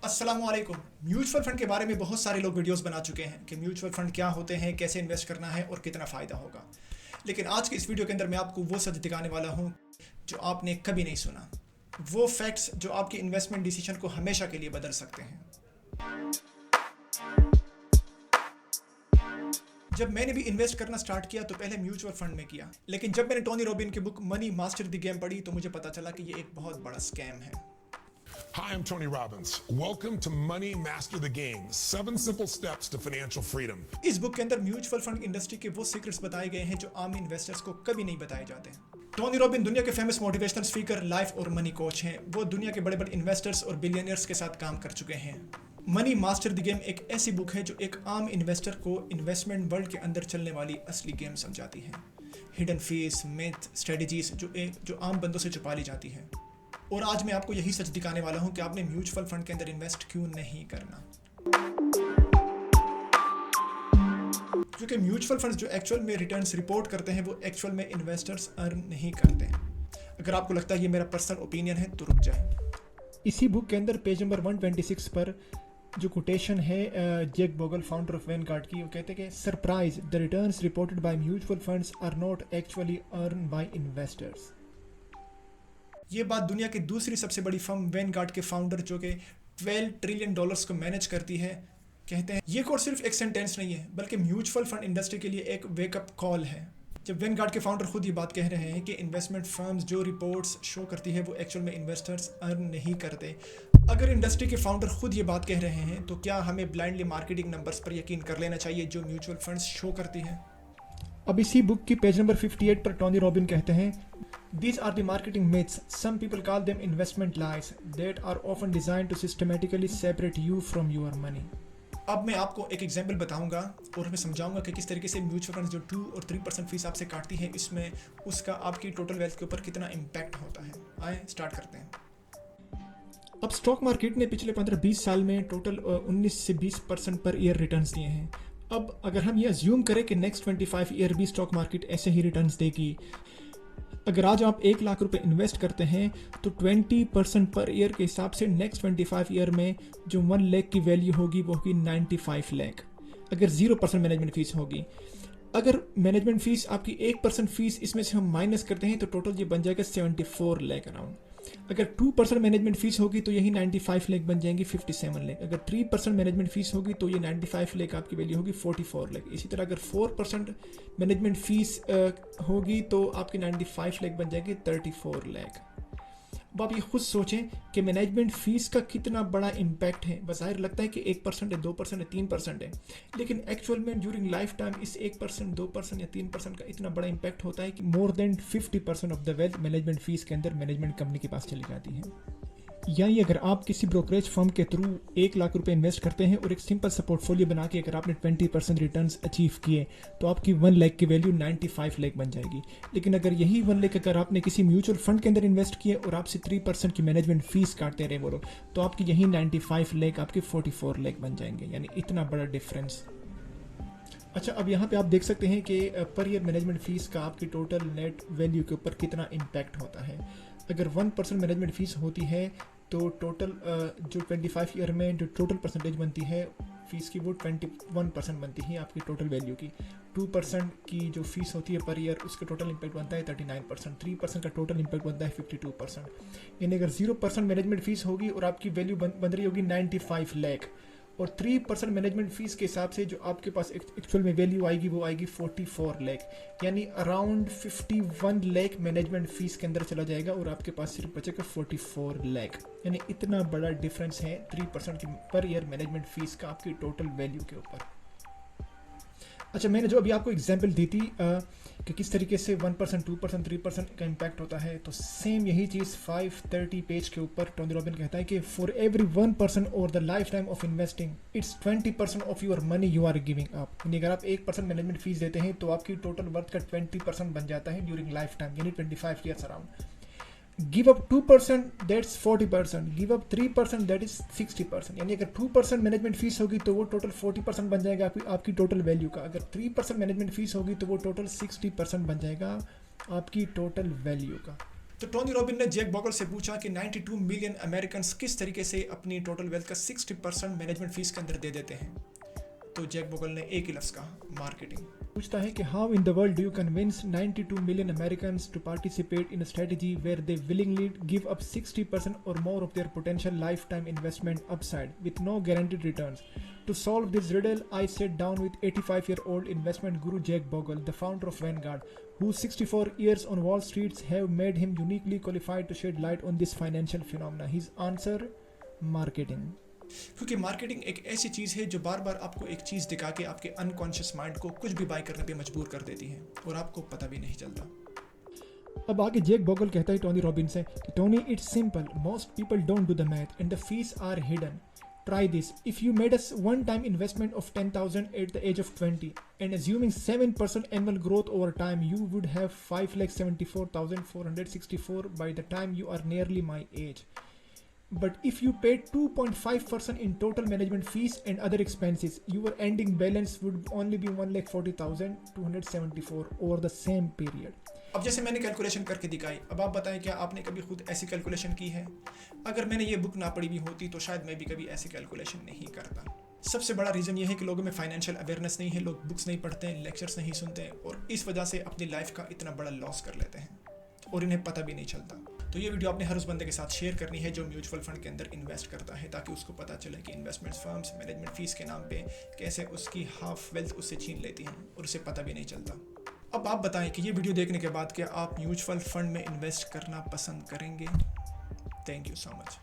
अस्सलामुअलैकुम। Mutual fund के बारे में बहुत सारे लोग वीडियोस बना चुके हैं कि म्यूचुअल फंड क्या होते हैं, कैसे इन्वेस्ट करना है और कितना फ़ायदा होगा। लेकिन आज के इस वीडियो के अंदर मैं आपको वो सच दिखाने वाला हूँ जो आपने कभी नहीं सुना, वो फैक्ट्स जो आपकी इन्वेस्टमेंट डिसीजन को हमेशा के लिए बदल सकते हैं। जब मैंने भी इन्वेस्ट करना स्टार्ट किया तो पहले म्यूचुअल फंड में किया, लेकिन जब मैंने टोनी रॉबिन की book money master the game पढ़ी तो मुझे पता चला कि ये एक बहुत बड़ा स्कैम है। Hi, I'm Tony Robbins. Welcome to Money Master the Game. 7 simple steps to financial freedom. इस बुक के अंदर म्यूचुअल फंड इंडस्ट्री के वो सीक्रेट्स बताए गए हैं जो आम इन्वेस्टर्स को कभी नहीं बताए जाते। टोनी रॉबिन दुनिया के फेमस मोटिवेशनल स्पीकर, लाइफ और मनी कोच हैं। वो दुनिया के बड़े बड़े इन्वेस्टर्स और बिलियनियर्स के साथ काम कर चुके हैं। मनी मास्टर द गेम एक ऐसी बुक है जो एक आम इन्वेस्टर को इन्वेस्टमेंट वर्ल्ड के अंदर चलने वाली असली गेम समझाती है। हिडन फीस, मिथ, स्ट्रेटजीज जो आम बंदों से छुपा ली जाती है। और आज मैं आपको यही सच दिखाने वाला हूं कि आपने म्यूचुअल फंड के अंदर इन्वेस्ट क्यों नहीं करना। क्योंकि म्यूचुअल फंड्स जो एक्चुअल में रिटर्न्स रिपोर्ट करते हैं वो एक्चुअल में इन्वेस्टर्स अर्न नहीं करते। अगर आपको लगता है ये मेरा पर्सनल ओपिनियन है तो रुक जाए। इसी बुक के अंदर पेज नंबर 126 पर जो कोटेशन है Jack Bogle, founder of Vanguard की, वो कहते हैं कि surprise, the returns reported by mutual funds are not actually earn by investors. ये बात दुनिया की दूसरी सबसे बड़ी फर्म वैनगार्ड के फाउंडर जो कि $12 ट्रिलियन को मैनेज करती है कहते हैं। ये कोट सिर्फ एक सेंटेंस नहीं है बल्कि म्यूचुअल फंड इंडस्ट्री के लिए एक वेकअप कॉल है। जब वैनगार्ड के फाउंडर खुद ये बात कह रहे हैं कि इन्वेस्टमेंट फर्म्स जो रिपोर्ट्स शो करती है वो एक्चुअल में इन्वेस्टर्स अर्न नहीं करते, अगर इंडस्ट्री के फाउंडर खुद ये बात कह रहे हैं तो क्या हमें ब्लाइंडली मार्केटिंग नंबर्स पर यकीन कर लेना चाहिए जो म्यूचुअल फंड्स शो करती हैं। अब इसी बुक की पेज नंबर 58 पर टोनी रॉबिन कहते हैं, These are the marketing myths. Some people call them investment lies that are often designed to systematically separate you from your money. अब मैं आपको एक एग्जाम्पल बताऊंगा और मैं समझाऊंगा कि किस तरीके से म्यूचुअल फंड्स जो 2 और 3% फीस आपसे काटती है, इसमें उसका आपकी टोटल वेल्थ के ऊपर कितना इम्पैक्ट होता है। आए स्टार्ट करते हैं। अब स्टॉक मार्केट ने पिछले 15-20 साल में टोटल 19 से 20% पर ईयर रिटर्न्स दिए हैं। अब अगर हम ये अज्यूम करें कि नेक्स्ट 25 ईयर भी स्टॉक मार्केट ऐसे ही रिटर्न्स देगी, अगर आज आप 1 लाख रुपए इन्वेस्ट करते हैं तो 20% पर ईयर के हिसाब से नेक्स्ट 25 ईयर में जो 1 लाख की वैल्यू होगी वो होगी 95 लाख, अगर 0% मैनेजमेंट फीस होगी। अगर मैनेजमेंट फीस आपकी 1% फीस इसमें से हम माइनस करते हैं तो टोटल ये बन जाएगा 74 लाख अराउंड। अगर 2% मैनेजमेंट फीस होगी तो यही 95 लाख बन जाएंगी 57 लाख। अगर 3% मैनेजमेंट फीस होगी तो ये 95 लाख आपकी वैल्यू होगी 44 लाख। इसी तरह अगर 4% मैनेजमेंट फीस होगी तो आपकी 95 लाख बन जाएगी 34 लाख। अब आप ये खुद सोचें कि मैनेजमेंट फ़ीस का कितना बड़ा इम्पैक्ट है। बज़ाहिर लगता है कि 1% है, 2% है, 3% है, लेकिन एक्चुअल में ड्यूरिंग लाइफ टाइम इस 1%, 2% या 3% का इतना बड़ा इम्पैक्ट होता है कि more than 50% of the wealth management fees के अंदर मैनेजमेंट कंपनी के पास चली जाती है। यानी अगर आप किसी ब्रोकरेज फर्म के थ्रू 1 लाख रुपए इन्वेस्ट करते हैं और एक सिंपल सा पोर्टफोलियो बना के अगर आपने 20% रिटर्न्स अचीव किए तो आपकी 1 लाख की वैल्यू 95 लाख बन जाएगी। लेकिन अगर यही 1 लाख अगर आपने किसी म्यूचुअल फंड के अंदर इन्वेस्ट किए और आपसे 3% की मैनेजमेंट फीस काटते रहे वो लोग, तो आपकी यही 95 लाख आपके 44 लाख बन जाएंगे। यानी इतना बड़ा डिफरेंस। अच्छा, अब यहाँ पे आप देख सकते हैं कि पर ईयर मैनेजमेंट फीस का आपकी टोटल नेट वैल्यू के ऊपर कितना इम्पैक्ट होता है। अगर 1% मैनेजमेंट फीस होती है तो टोटल जो 25 ईयर में जो टोटल परसेंटेज बनती है फीस की वो 21% बनती है आपकी टोटल वैल्यू की। 2% की जो फीस होती है पर ईयर उसका टोटल इम्पैक्ट बनता है 39%। 3% का टोटल इम्पैक्ट बनता है 52%। यानी अगर 0% मैनेजमेंट फीस होगी और आपकी वैल्यू बन रही होगी 95 लाख और 3% मैनेजमेंट फीस के हिसाब से जो आपके पास एक्चुअल में वैल्यू आएगी वो आएगी 44 लाख। यानी अराउंड 51 लाख मैनेजमेंट फीस के अंदर चला जाएगा और आपके पास सिर्फ बचेगा 44 लाख। यानी इतना बड़ा डिफरेंस है 3% की पर ईयर मैनेजमेंट फीस का आपकी टोटल वैल्यू के ऊपर। अच्छा, मैंने जो अभी आपको एग्जांपल दी थी कि किस तरीके से 1%, 2%, 3% का इम्पैक्ट होता है, तो सेम यही चीज़ 530 पेज के ऊपर टोनी रॉबिन कहता है कि for every 1% over the life time of investing it's 20% of your money you are giving up. यानी अगर आप 1% मैनेजमेंट फीस देते हैं तो आपकी टोटल वर्थ का 20% बन जाता है ड्यूरिंग लाइफ टाइम, यानी 25 years around. Give up 2% that's 40%, give up 3% that is 60%। यानी अगर 2% मैनेजमेंट फीस होगी तो वो टोटल 40% बन जाएगा आपकी टोटल वैल्यू का। अगर 3% मैनेजमेंट फीस होगी तो वो टोटल 60% बन जाएगा आपकी टोटल वैल्यू का। तो टोनी रॉबिन ने जैक बोगल से पूछा कि 92 मिलियन अमेरिकन किस तरीके से अपनी टोटल वेल्थ का 60% मैनेजमेंट फीस के अंदर दे देते हैं। तो जैक बोगल ने एक ही लफ्ज़ कहा, मार्केटिंग। पूछता है कि how in the world do you convince 92 million Americans to participate in a strategy where they willingly give up 60% or more of their potential life time investment upside with no guaranteed returns. To solve this riddle, I sat down with 85-year-old investment guru Jake Bogle, the founder of Vanguard, whose 64 years on Wall Street have made him uniquely qualified to shed light on this financial phenomena. His answer: marketing. क्योंकि marketing एक ऐसी चीज़ है जो बार बार आपको एक चीज़ दिखा के आपके अनकॉन्शियस माइंड को कुछ भी बाय करने पे मजबूर कर देती है और आपको पता भी नहीं चलता। अब आगे जेक बोगल कहता है टोनी रॉबिन से कि Tony, it's simple, most people don't do the math and the fees are hidden. Try this. If you made a one-time investment of 10,000 at the age of 20 and assuming 7% annual growth over time, you would have 5,74,464 by the time you are nearly my age. But if you paid 2.5% in total management fees and other expenses, your ending balance would only be 1,40,274 over the same period. अब जैसे मैंने calculation करके दिखाई, अब आप बताएं क्या आपने कभी खुद ऐसी कैलकुलेशन की है? अगर मैंने ये बुक ना पढ़ी भी होती तो शायद मैं भी कभी ऐसी कैलकुलेशन नहीं करता। सबसे बड़ा रीज़न ये है कि लोगों में फाइनेंशियल अवेयरनेस नहीं है, लोग बुक्स नहीं पढ़ते हैं, लेक्चर्स नहीं सुनते हैं और इस वजह से अपनी लाइफ का इतना बड़ा लॉस कर लेते हैं और इन्हें पता भी नहीं चलता। तो ये वीडियो आपने हर उस बंदे के साथ शेयर करनी है जो म्यूचुअल फंड के अंदर इन्वेस्ट करता है, ताकि उसको पता चले कि इन्वेस्टमेंट फर्म्स मैनेजमेंट फीस के नाम पे कैसे उसकी हाफ वेल्थ उससे छीन लेती हैं और उसे पता भी नहीं चलता। अब आप बताएं कि ये वीडियो देखने के बाद क्या आप म्यूचुअल फंड में इन्वेस्ट करना पसंद करेंगे? Thank you so much.